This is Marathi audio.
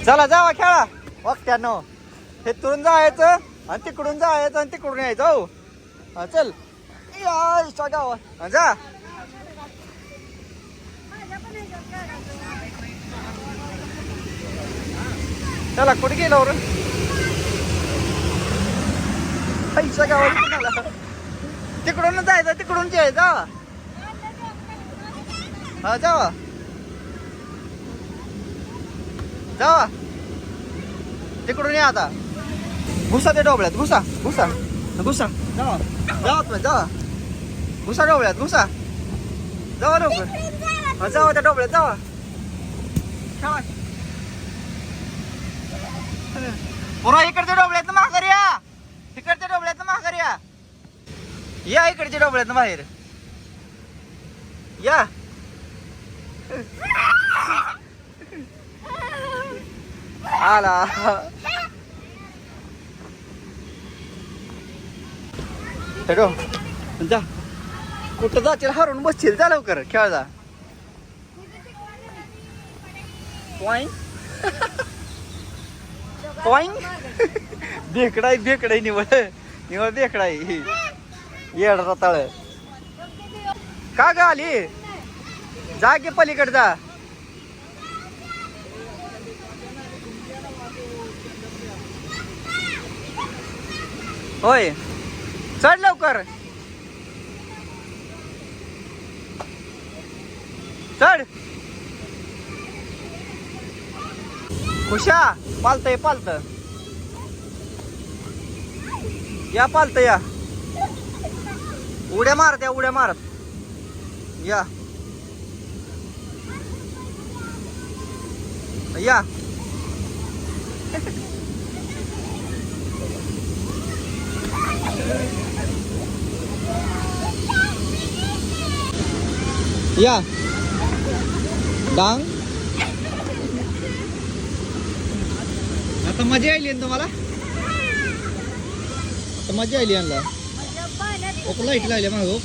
चला जावा खेळा वक्त्यानो. हे तुरून जायचं आणि तिकडून जायचं आणि तिकडून यायचं. हो चल या गावात जा. चला कुठे गेलो रे पैसा गावाला. तिकडून जायचं तिकडून जायचं. हा जावा जावा तिकडून या आता. घुसा ते डोबळ्यात घुसा घुसा घुसा. जावा जावा तुम्ही जावा. घुसा डोबळ्यात घुसा. जावा लवकर. जावा त्या डोबळ्यात जावा. पुरा इकडच्या डोबळ्यात माघार या. इकडच्या डोबळ्यात माघार या. या इकडच्या डोबळ्यात बाहेर या. आला जा. कुठं जातील हरून बसशील. जा लवकर खेळ जा. बेकडाई बेकडाई निवळ निवळ बेकडाई येड रताळ. का ग आली. जा की पलीकडे जा. होय चढ लवकर चढ. खुशा पालत पालत या. पालत या. उड्या मारत या उड्या मारत या या. या डांग. आता मजा आली ना तुम्हाला. आता मजा आली यांना. लाईट लागल्या मागो.